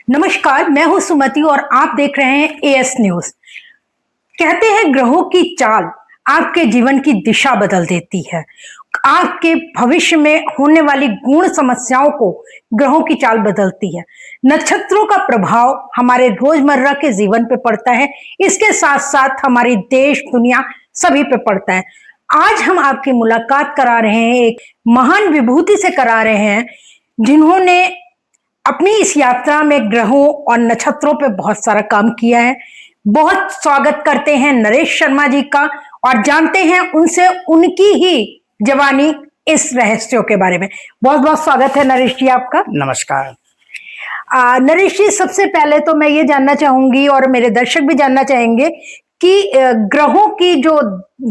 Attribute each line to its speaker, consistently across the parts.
Speaker 1: नमस्कार, मैं हूं सुमति और आप देख रहे हैं एएस न्यूज। कहते हैं ग्रहों की चाल आपके जीवन की दिशा बदल देती है। आपके भविष्य में होने वाली गूढ़ समस्याओं को ग्रहों की चाल बदलती है। नक्षत्रों का प्रभाव हमारे रोजमर्रा के जीवन पे पड़ता है, इसके साथ साथ हमारी देश दुनिया सभी पे पड़ता है। आज हम आपकी मुलाकात करा रहे हैं, एक महान विभूति से करा रहे हैं जिन्होंने अपनी इस यात्रा में ग्रहों और नक्षत्रों पे बहुत सारा काम किया है। बहुत स्वागत करते हैं नरेश शर्मा जी का और जानते हैं उनसे उनकी ही जवानी इस रहस्यों के बारे में। बहुत बहुत स्वागत है नरेश जी आपका।
Speaker 2: नमस्कार।
Speaker 1: नरेश जी, सबसे पहले तो मैं ये जानना चाहूंगी और मेरे दर्शक भी जानना चाहेंगे कि ग्रहों की जो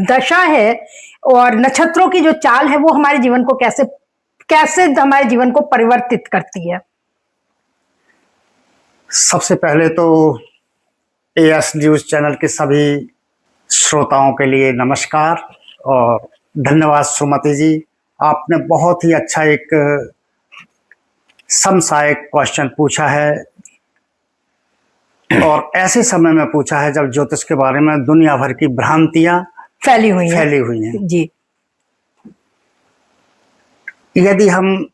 Speaker 1: दशा है और नक्षत्रों की जो चाल है वो हमारे जीवन को कैसे कैसे हमारे जीवन को परिवर्तित करती है।
Speaker 2: सबसे पहले तो एएस न्यूज चैनल के सभी श्रोताओं के लिए नमस्कार और धन्यवाद सुमति जी। आपने बहुत ही अच्छा एक समसामयिक क्वेश्चन पूछा है और ऐसे समय में पूछा है जब ज्योतिष के बारे में दुनिया भर की भ्रांतियां
Speaker 1: फैली हुई
Speaker 2: हैं
Speaker 1: जी।
Speaker 2: यदि हम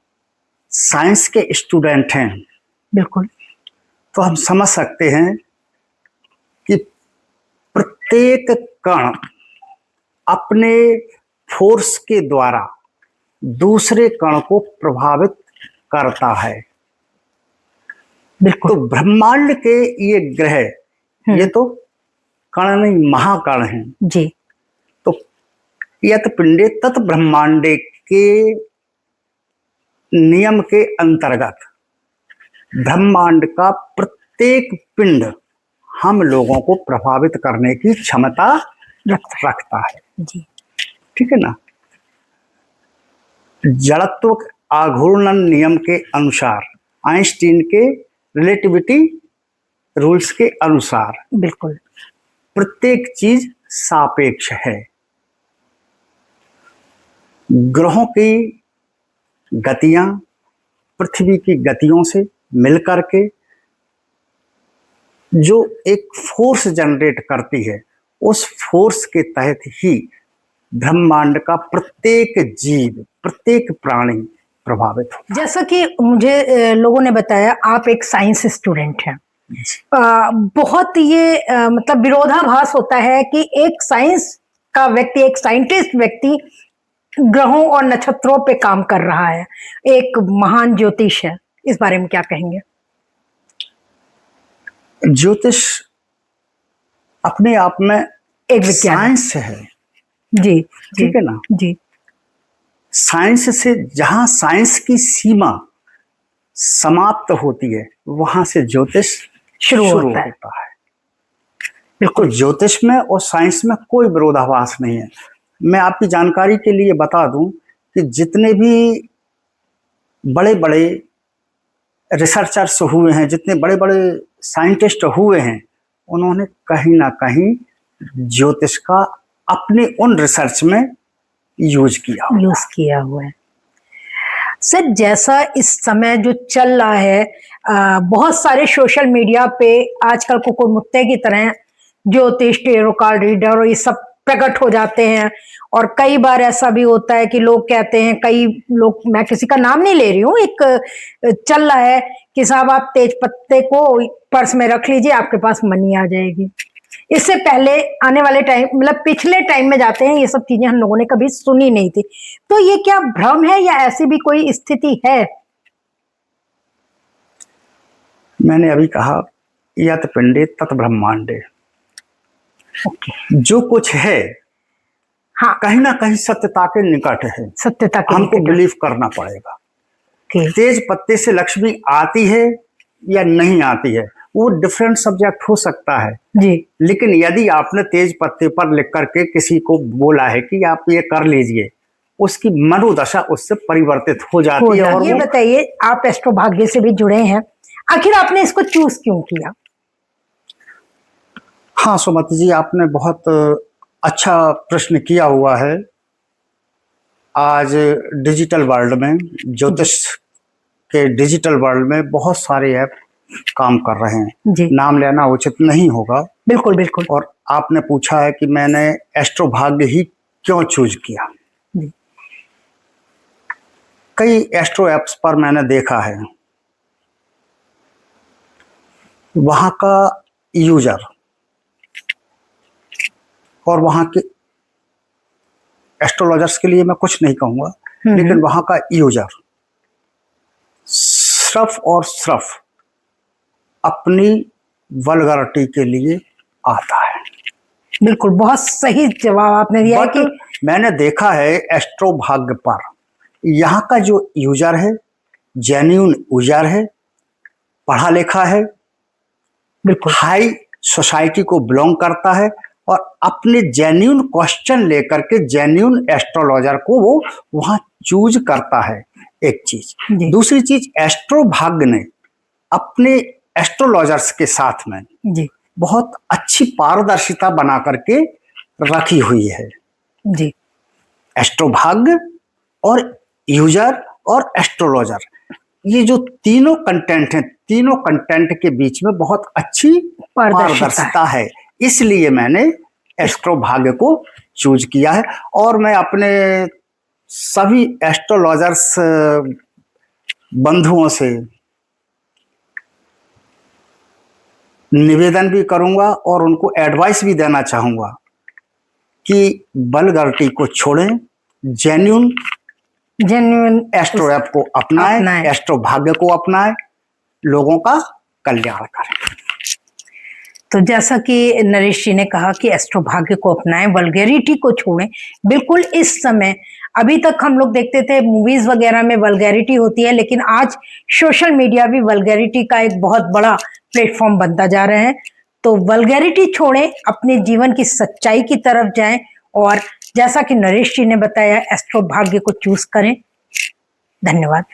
Speaker 2: साइंस के स्टूडेंट हैं
Speaker 1: बिल्कुल,
Speaker 2: तो हम समझ सकते हैं कि प्रत्येक कण अपने फोर्स के द्वारा दूसरे कण को प्रभावित करता है।
Speaker 1: बिल्कुल।
Speaker 2: तो ब्रह्मांड के ये ग्रह ये तो कण नहीं महाकण हैं
Speaker 1: जी।
Speaker 2: तो यत पिंडे तत् ब्रह्मांडे के नियम के अंतर्गत ब्रह्मांड का प्रत्येक पिंड हम लोगों को प्रभावित करने की क्षमता रखता है
Speaker 1: जी।
Speaker 2: ठीक है ना। जड़त्व आघूर्णन नियम के अनुसार, आइंस्टीन के रिलेटिविटी रूल्स के अनुसार
Speaker 1: बिल्कुल
Speaker 2: प्रत्येक चीज सापेक्ष है। ग्रहों की गतियां पृथ्वी की गतियों से मिलकर के जो एक फोर्स जनरेट करती है, उस फोर्स के तहत ही ब्रह्मांड का प्रत्येक जीव प्रत्येक प्राणी प्रभावित हो।
Speaker 1: जैसा कि मुझे लोगों ने बताया आप एक साइंस स्टूडेंट हैं। बहुत ये मतलब विरोधाभास होता है कि एक साइंस का व्यक्ति, एक साइंटिस्ट व्यक्ति ग्रहों और नक्षत्रों पे काम कर रहा है, एक महान ज्योतिष है। इस बारे में क्या कहेंगे?
Speaker 2: ज्योतिष अपने आप में
Speaker 1: एक विज्ञान
Speaker 2: साइंस है
Speaker 1: जी।
Speaker 2: ठीक है ना
Speaker 1: जी।
Speaker 2: साइंस से जहां साइंस की सीमा समाप्त होती है वहां से ज्योतिष शुरू होता है। बिल्कुल, ज्योतिष में और साइंस में कोई विरोधाभास नहीं है। मैं आपकी जानकारी के लिए बता दूं कि जितने भी बड़े बड़े रिसर्चर्स हुए हैं, जितने बड़े बड़े साइंटिस्ट हुए हैं, उन्होंने कहीं ना कहीं ज्योतिष का अपने उन रिसर्च में यूज किया हुआ है।
Speaker 1: सर, जैसा इस समय जो चल रहा है, बहुत सारे सोशल मीडिया पे आजकल को मुत्ते की तरह ज्योतिष, टेरो कार्ड रीडर और ये सब प्रकट हो जाते हैं। और कई बार ऐसा भी होता है कि लोग कहते हैं, कई लोग, मैं किसी का नाम नहीं ले रही हूँ, एक चल रहा है कि साहब आप तेज पत्ते को पर्स में रख लीजिए, आपके पास मनी आ जाएगी। इससे पहले आने वाले टाइम, मतलब पिछले टाइम में जाते हैं, ये सब चीजें हम लोगों ने कभी सुनी नहीं थी। तो ये क्या भ्रम है या ऐसी भी कोई स्थिति है?
Speaker 2: मैंने अभी कहा यत पिंडे तत् ब्रह्मांडे। जो कुछ है
Speaker 1: हाँ,
Speaker 2: कहीं ना कहीं सत्यता के निकट है,
Speaker 1: सत्यता के
Speaker 2: हमको बिलीव करना पड़ेगा। तेज पत्ते से लक्ष्मी आती है या नहीं आती है वो डिफरेंट सब्जेक्ट हो सकता है
Speaker 1: जी।
Speaker 2: लेकिन यदि आपने तेज पत्ते पर लिख करके किसी को बोला है कि आप ये कर लीजिए, उसकी मनोदशा उससे परिवर्तित हो जाती है। और
Speaker 1: ये बताइए, आप एस्ट्रो भाग्य से भी जुड़े हैं, आखिर आपने इसको चूज क्यों किया?
Speaker 2: हाँ सुमति जी, आपने बहुत अच्छा प्रश्न किया हुआ है। आज डिजिटल वर्ल्ड में, ज्योतिष के डिजिटल वर्ल्ड में बहुत सारे ऐप काम कर रहे हैं।
Speaker 1: जी
Speaker 2: नाम लेना उचित नहीं होगा।
Speaker 1: बिल्कुल बिल्कुल।
Speaker 2: और आपने पूछा है कि मैंने एस्ट्रो भाग्य ही क्यों चूज किया।
Speaker 1: जी
Speaker 2: कई एस्ट्रो ऐप्स पर मैंने देखा है, वहां का यूजर और वहां के एस्ट्रोलॉजर्स के लिए मैं कुछ नहीं कहूंगा, लेकिन वहां का यूजर सिर्फ और सिर्फ अपनी वल्गैरिटी के लिए आता है।
Speaker 1: बिल्कुल, बहुत सही जवाब आपने दिया है कि
Speaker 2: मैंने देखा है एस्ट्रो भाग्य पर यहाँ का जो यूजर है जेन्युइन यूजर है, पढ़ा लिखा है,
Speaker 1: बिल्कुल
Speaker 2: हाई सोसाइटी को बिलोंग करता है और अपने जेन्युइन क्वेश्चन लेकर के जेन्युइन एस्ट्रोलॉजर को वो वहां चूज करता है। एक चीज। दूसरी चीज, एस्ट्रो भाग्य ने अपने एस्ट्रोलॉजर्स के साथ में
Speaker 1: जी
Speaker 2: बहुत अच्छी पारदर्शिता बना करके रखी हुई है।
Speaker 1: जी
Speaker 2: एस्ट्रो भाग्य और यूजर और एस्ट्रोलॉजर, ये जो तीनों कंटेंट हैं, तीनों कंटेंट के बीच में बहुत अच्छी पारदर्शिता है। इसलिए मैंने एस्ट्रो भाग्य को चूज किया है। और मैं अपने सभी एस्ट्रोलॉजर्स बंधुओं से निवेदन भी करूंगा और उनको एडवाइस भी देना चाहूंगा कि वल्गैरिटी को छोड़ें, जेन्युइन एस्ट्रो ऐप को अपनाएं, एस्ट्रो भाग्य को अपनाएं, लोगों का कल्याण करें।
Speaker 1: तो जैसा कि नरेश जी ने कहा कि एस्ट्रो भाग्य को अपनाएं, वल्गैरिटी को छोड़ें। बिल्कुल, इस समय अभी तक हम लोग देखते थे मूवीज वगैरह में वल्गैरिटी होती है, लेकिन आज सोशल मीडिया भी वल्गैरिटी का एक बहुत बड़ा प्लेटफॉर्म बनता जा रहा है। तो वल्गैरिटी छोड़ें, अपने जीवन की सच्चाई की तरफ जाएं और जैसा कि नरेश जी ने बताया एस्ट्रो भाग्य को चूज करें। धन्यवाद।